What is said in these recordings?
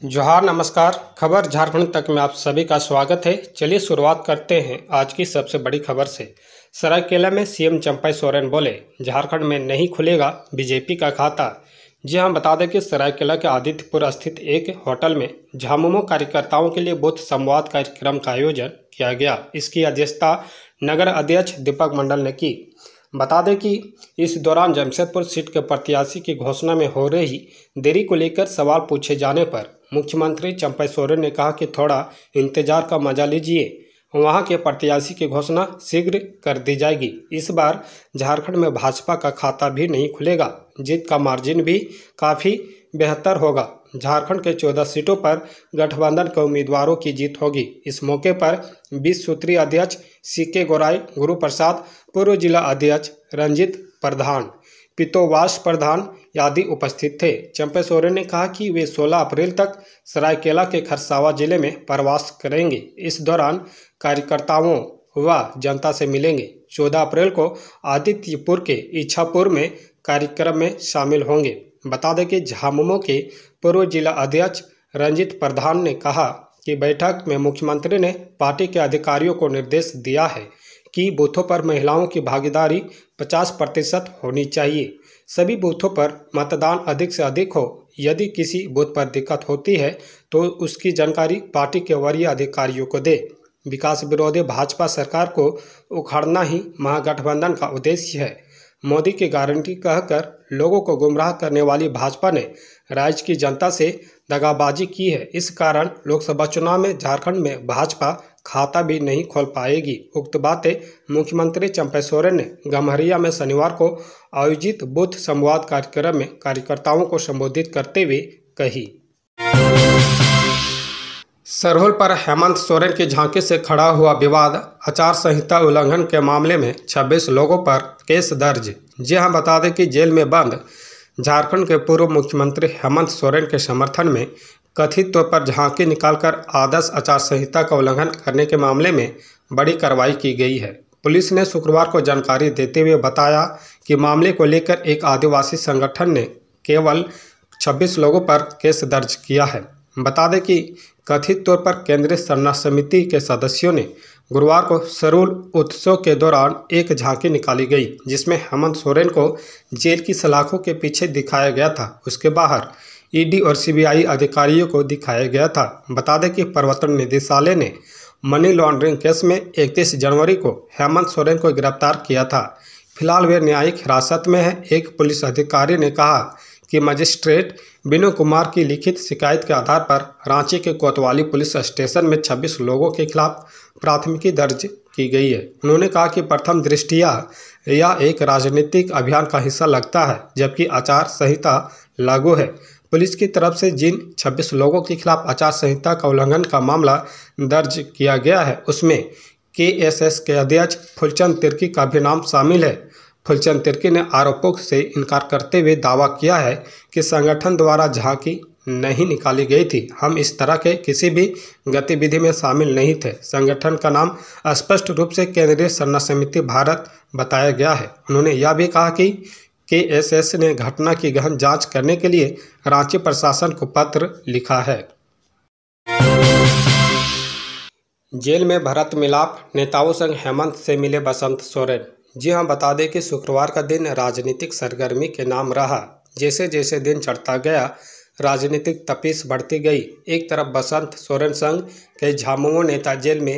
जोहार नमस्कार। खबर झारखंड तक में आप सभी का स्वागत है। चलिए शुरुआत करते हैं आज की सबसे बड़ी खबर से। सरायकेला में सीएम चंपई सोरेन बोले, झारखंड में नहीं खुलेगा बीजेपी का खाता। जी हाँ, बता दें कि सरायकेला के आदित्यपुर स्थित एक होटल में झामुमो कार्यकर्ताओं के लिए बूथ संवाद कार्यक्रम का आयोजन किया गया। इसकी अध्यक्षता नगर अध्यक्ष दीपक मंडल ने की। बता दें कि इस दौरान जमशेदपुर सीट के प्रत्याशी की घोषणा में हो रही देरी को लेकर सवाल पूछे जाने पर मुख्यमंत्री चंपई सोरेन ने कहा कि थोड़ा इंतजार का मजा लीजिए, वहां के प्रत्याशी की घोषणा शीघ्र कर दी जाएगी। इस बार झारखंड में भाजपा का खाता भी नहीं खुलेगा, जीत का मार्जिन भी काफ़ी बेहतर होगा। झारखंड के 14 सीटों पर गठबंधन के उम्मीदवारों की जीत होगी। इस मौके पर 20 सूत्रीय अध्यक्ष सीके गोराई, गुरु प्रसाद, पूर्व जिला अध्यक्ष रंजित प्रधान, पितोवास प्रधान आदि उपस्थित थे। चंपई सोरेन ने कहा कि वे 16 अप्रैल तक सरायकेला के खरसावा जिले में प्रवास करेंगे। इस दौरान कार्यकर्ताओं व जनता से मिलेंगे। 14 अप्रैल को आदित्यपुर के इच्छापुर में कार्यक्रम में शामिल होंगे। बता दें कि झामुमो के पूर्व जिला अध्यक्ष रंजित प्रधान ने कहा कि बैठक में मुख्यमंत्री ने पार्टी के अधिकारियों को निर्देश दिया है कि बूथों पर महिलाओं की भागीदारी 50% होनी चाहिए। सभी बूथों पर मतदान अधिक से अधिक हो। यदि किसी बूथ पर दिक्कत होती है तो उसकी जानकारी पार्टी के वरीय अधिकारियों को दे। विकास विरोधी भाजपा सरकार को उखाड़ना ही महागठबंधन का उद्देश्य है। मोदी की गारंटी कहकर लोगों को गुमराह करने वाली भाजपा ने राज्य की जनता से दगाबाजी की है। इस कारण लोकसभा चुनाव में झारखंड में भाजपा खाता भी नहीं खोल पाएगी। उक्त बातें मुख्यमंत्री चंपई सोरेन ने गम्हरिया में शनिवार को आयोजित बूथ संवाद कार्यक्रम में कार्यकर्ताओं को संबोधित करते हुए कही। सरहुल पर हेमंत सोरेन की झांकी से खड़ा हुआ विवाद। आचार संहिता उल्लंघन के मामले में 26 लोगों पर केस दर्ज। जी हां, बता दें कि जेल में बंद झारखंड के पूर्व मुख्यमंत्री हेमंत सोरेन के समर्थन में कथित तौर पर झांकी निकालकर आदर्श आचार संहिता का उल्लंघन करने के मामले में बड़ी कार्रवाई की गई है। पुलिस ने शुक्रवार को जानकारी देते हुए बताया कि मामले को लेकर एक आदिवासी संगठन ने केवल 26 लोगों पर केस दर्ज किया है। बता दें कि कथित तौर पर केंद्रीय सरना समिति के सदस्यों ने गुरुवार को सरहुल उत्सव के दौरान एक झांकी निकाली गई, जिसमें हेमंत सोरेन को जेल की सलाखों के पीछे दिखाया गया था। उसके बाहर ईडी और सीबीआई अधिकारियों को दिखाया गया था। बता दें कि प्रवर्तन निदेशालय ने मनी लॉन्ड्रिंग केस में 31 जनवरी को हेमंत सोरेन को गिरफ्तार किया था। फिलहाल वे न्यायिक हिरासत में है। एक पुलिस अधिकारी ने कहा कि मजिस्ट्रेट विनोद कुमार की लिखित शिकायत के आधार पर रांची के कोतवाली पुलिस स्टेशन में 26 लोगों के खिलाफ प्राथमिकी दर्ज की गई है। उन्होंने कहा कि प्रथम दृष्टया यह एक राजनीतिक अभियान का हिस्सा लगता है, जबकि आचार संहिता लागू है। पुलिस की तरफ से जिन 26 लोगों के खिलाफ आचार संहिता का उल्लंघन का मामला दर्ज किया गया है, उसमें केएसएस के अध्यक्ष फूलचंद तिर्की का भी नाम शामिल है। फूलचंद तिर्की ने आरोपों से इनकार करते हुए दावा किया है कि संगठन द्वारा झांकी नहीं निकाली गई थी। हम इस तरह के किसी भी गतिविधि में शामिल नहीं थे। संगठन का नाम स्पष्ट रूप से केंद्रीय सरना समिति भारत बताया गया है। उन्होंने यह भी कहा कि केएसएस ने घटना की गहन जांच करने के लिए रांची प्रशासन को पत्र लिखा है। जेल में भरत मिलाप, नेताओं संग हेमंत से मिले बसंत सोरेन। जी हां, बता दें कि शुक्रवार का दिन राजनीतिक सरगर्मी के नाम रहा। जैसे जैसे दिन चढ़ता गया, राजनीतिक तपिश बढ़ती गई। एक तरफ बसंत सोरेन संघ के झामुमो नेता जेल में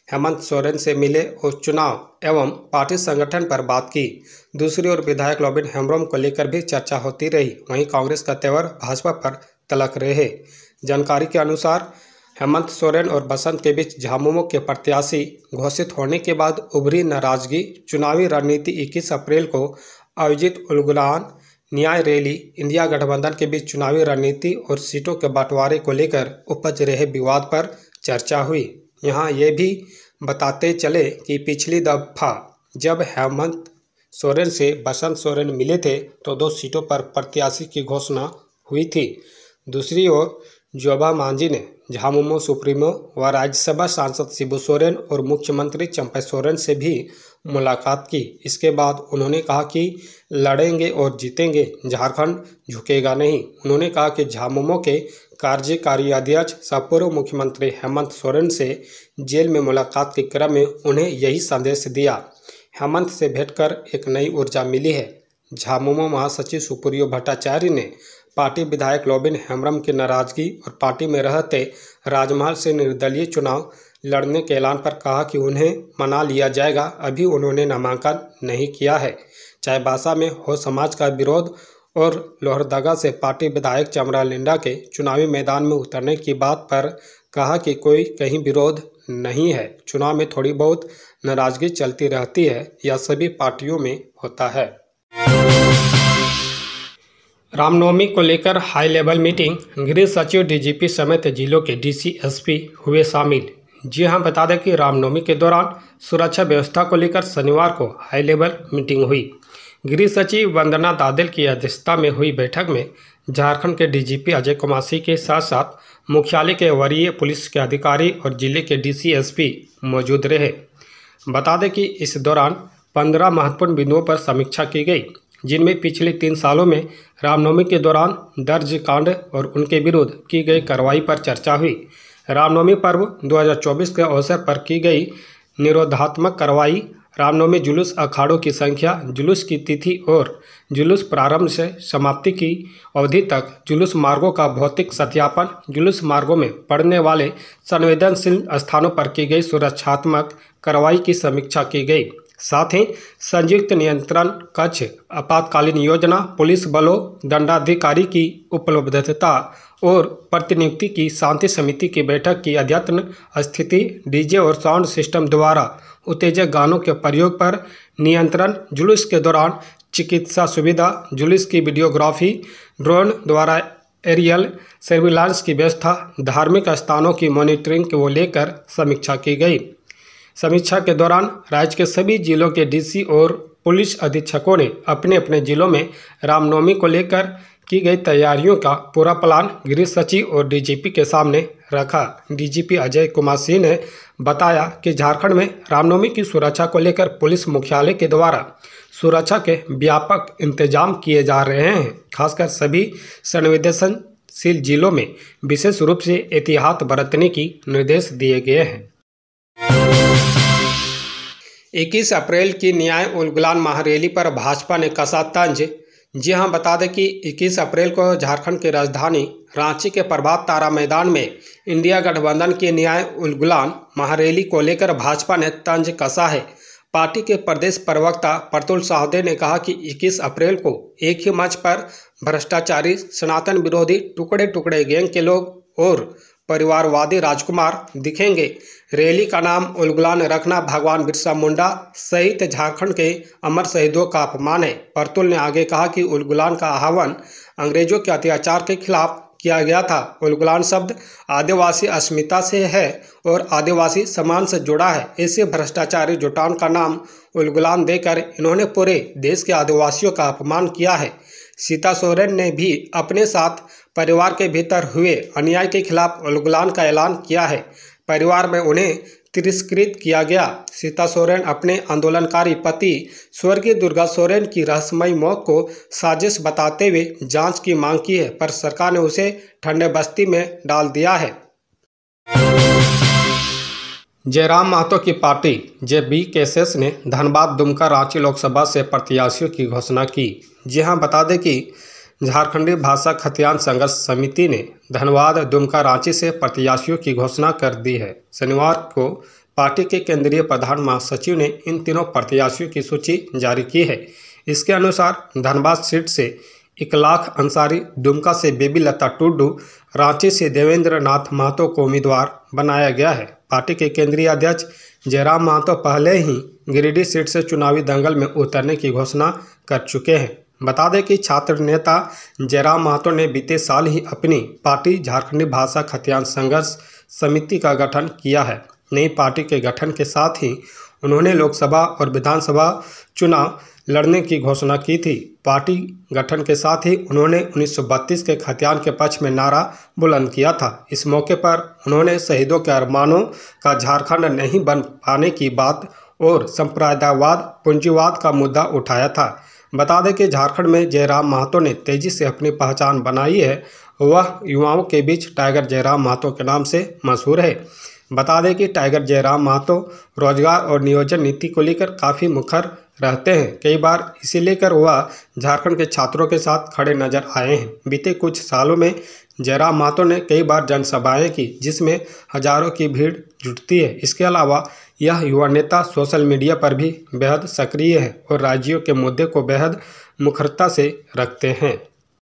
हेमंत सोरेन से मिले और चुनाव एवं पार्टी संगठन पर बात की। दूसरी ओर विधायक लोबिन हेम्ब्रोम को लेकर भी चर्चा होती रही। वहीं कांग्रेस का तेवर भाजपा पर तलक रहे। जानकारी के अनुसार हेमंत सोरेन और बसंत के बीच झामुमो के प्रत्याशी घोषित होने के बाद उभरी नाराजगी चुनावी रणनीति 21 अप्रैल को आयोजित उलगुलान न्याय रैली इंडिया गठबंधन के बीच चुनावी रणनीति और सीटों के बंटवारे को लेकर उपज रहे विवाद पर चर्चा हुई। यहाँ ये भी बताते चले कि पिछली दफा जब हेमंत सोरेन से बसंत सोरेन मिले थे तो 2 सीटों पर प्रत्याशी की घोषणा हुई थी। दूसरी ओर जोबा मांझी ने झामुमो सुप्रीमो व राज्यसभा सांसद शिबू सोरेन और मुख्यमंत्री चंपई सोरेन से भी मुलाकात की। इसके बाद उन्होंने कहा कि लड़ेंगे और जीतेंगे, झारखंड झुकेगा नहीं। उन्होंने कहा कि झामुमो के कार्यकारी अध्यक्ष सह पूर्व मुख्यमंत्री हेमंत सोरेन से जेल में मुलाकात के क्रम में उन्हें यही संदेश दिया। हेमंत से भेंट कर एक नई ऊर्जा मिली है। झामुमो महासचिव सुप्रियो भट्टाचार्य ने पार्टी विधायक लोबिन हेम्ब्रम की नाराजगी और पार्टी में रहते राजमहल से निर्दलीय चुनाव लड़ने के ऐलान पर कहा कि उन्हें मना लिया जाएगा। अभी उन्होंने नामांकन नहीं किया है। चाईबासा में हो समाज का विरोध और लोहरदगा से पार्टी विधायक चमरा लिंडा के चुनावी मैदान में उतरने की बात पर कहा कि कोई कहीं विरोध नहीं है। चुनाव में थोड़ी बहुत नाराजगी चलती रहती है, यह सभी पार्टियों में होता है। रामनवमी को लेकर हाई लेवल मीटिंग, गृह सचिव, डीजीपी समेत जिलों के डीसी, एसपी हुए शामिल। जी हां, बता दें कि रामनवमी के दौरान सुरक्षा व्यवस्था को लेकर शनिवार को हाई लेवल मीटिंग हुई। गृह सचिव वंदना दादेल की अध्यक्षता में हुई बैठक में झारखंड के डीजीपी अजय कुमार सिंह के साथ साथ मुख्यालय के वरीय पुलिस के अधिकारी और जिले के डीसी, एसपी मौजूद रहे। बता दें कि इस दौरान 15 महत्वपूर्ण बिंदुओं पर समीक्षा की गई, जिनमें पिछले 3 सालों में रामनवमी के दौरान दर्ज कांड और उनके विरुद्ध की गई कार्रवाई पर चर्चा हुई। रामनवमी पर्व 2024 के अवसर पर की गई निरोधात्मक कार्रवाई, रामनवमी जुलूस अखाड़ों की संख्या, जुलूस की तिथि और जुलूस प्रारंभ से समाप्ति की अवधि तक जुलूस मार्गों का भौतिक सत्यापन, जुलूस मार्गों में पड़ने वाले संवेदनशील स्थानों पर की गई सुरक्षात्मक कार्रवाई की समीक्षा की गई। साथ ही संयुक्त नियंत्रण कक्ष, आपातकालीन योजना, पुलिस बलों, दंडाधिकारी की उपलब्धता और प्रतिनियुक्ति की शांति समिति की बैठक की अद्यतन स्थिति, डीजे और साउंड सिस्टम द्वारा उत्तेजक गानों के प्रयोग पर नियंत्रण, जुलूस के दौरान चिकित्सा सुविधा, जुलूस की वीडियोग्राफी, ड्रोन द्वारा एरियल सर्विलांस की व्यवस्था, धार्मिक स्थानों की मॉनिटरिंग को लेकर समीक्षा की गई। समीक्षा के दौरान राज्य के सभी जिलों के डीसी और पुलिस अधीक्षकों ने अपने अपने जिलों में रामनवमी को लेकर की गई तैयारियों का पूरा प्लान गृह सचिव और डीजीपी के सामने रखा। डीजीपी अजय कुमार सिंह ने बताया कि झारखंड में रामनवमी की सुरक्षा को लेकर पुलिस मुख्यालय के द्वारा सुरक्षा के व्यापक इंतजाम किए जा रहे हैं। खासकर सभी संवेदनशील जिलों में विशेष रूप से एहतियात बरतने की निर्देश दिए गए हैं। 21 अप्रैल की न्याय उलगुलान महारैली पर भाजपा ने कसा तंज। जी हां, बता दें कि 21 अप्रैल को झारखंड की राजधानी रांची के प्रभात तारा मैदान में इंडिया गठबंधन की न्याय उलगुलान महारैली को लेकर भाजपा ने तंज कसा है। पार्टी के प्रदेश प्रवक्ता प्रतुल साहदे ने कहा कि 21 अप्रैल को एक ही मंच पर भ्रष्टाचारी, सनातन विरोधी, टुकड़े टुकड़े गैंग के लोग और परिवारवादी राजकुमार दिखेंगे। रैली का नाम उलगुलान रखना भगवान बिरसा मुंडा सहित झारखंड के अमर शहीदों का अपमान है। प्रतुल ने आगे कहा कि उलगुलान का आह्वान अंग्रेजों के अत्याचार के खिलाफ किया गया था। उलगुलान शब्द आदिवासी अस्मिता से है और आदिवासी सम्मान से जुड़ा है। ऐसे भ्रष्टाचारी जुटान का नाम उलगुलान देकर इन्होंने पूरे देश के आदिवासियों का अपमान किया है। सीता सोरेन ने भी अपने साथ परिवार के भीतर हुए अन्याय के खिलाफ उलगुलान का ऐलान किया है। परिवार में उन्हें तिरस्कृत किया गया। सीता सोरेन अपने आंदोलनकारी पति स्वर्गीय दुर्गा सोरेन की रहस्यमयी मौत को साजिश बताते हुए जांच की मांग की है, पर सरकार ने उसे ठंडे बस्ती में डाल दिया है। जयराम महतो की पार्टी JBKS ने धनबाद, दुमका, रांची लोकसभा से प्रत्याशियों की घोषणा की। जी हां, बता दें कि झारखंडी भाषा खतियान संघर्ष समिति ने धनबाद, दुमका, रांची से प्रत्याशियों की घोषणा कर दी है। शनिवार को पार्टी के केंद्रीय प्रधान महासचिव ने इन तीनों प्रत्याशियों की सूची जारी की है। इसके अनुसार धनबाद सीट से इकलाख अंसारी, दुमका से बेबी लता टुडू, रांची से देवेंद्र नाथ महतो को उम्मीदवार बनाया गया है। पार्टी के केंद्रीय अध्यक्ष जयराम महतो पहले ही गिरिडीह सीट से चुनावी दंगल में उतरने की घोषणा कर चुके हैं। बता दें कि छात्र नेता जयराम महतो ने बीते साल ही अपनी पार्टी झारखंडी भाषा खतियान संघर्ष समिति का गठन किया है। नई पार्टी के गठन के साथ ही उन्होंने लोकसभा और विधानसभा चुनाव लड़ने की घोषणा की थी। पार्टी गठन के साथ ही उन्होंने 1932 के खतियान के पक्ष में नारा बुलंद किया था। इस मौके पर उन्होंने शहीदों के अरमानों का झारखंड नहीं बन पाने की बात और संप्रदायवाद, पूंजीवाद का मुद्दा उठाया था। बता दें कि झारखंड में जयराम महतो ने तेजी से अपनी पहचान बनाई है वह युवाओं के बीच टाइगर जयराम महतो के नाम से मशहूर है। बता दें कि टाइगर जयराम महतो रोजगार और नियोजन नीति को लेकर काफ़ी मुखर रहते हैं। कई बार इसे लेकर वह झारखंड के छात्रों के साथ खड़े नजर आए हैं। बीते कुछ सालों में जयराम महतो ने कई बार जनसभाएं की, जिसमें हजारों की भीड़ जुटती है। इसके अलावा यह युवा नेता सोशल मीडिया पर भी बेहद सक्रिय है और राज्यों के मुद्दे को बेहद मुखरता से रखते हैं।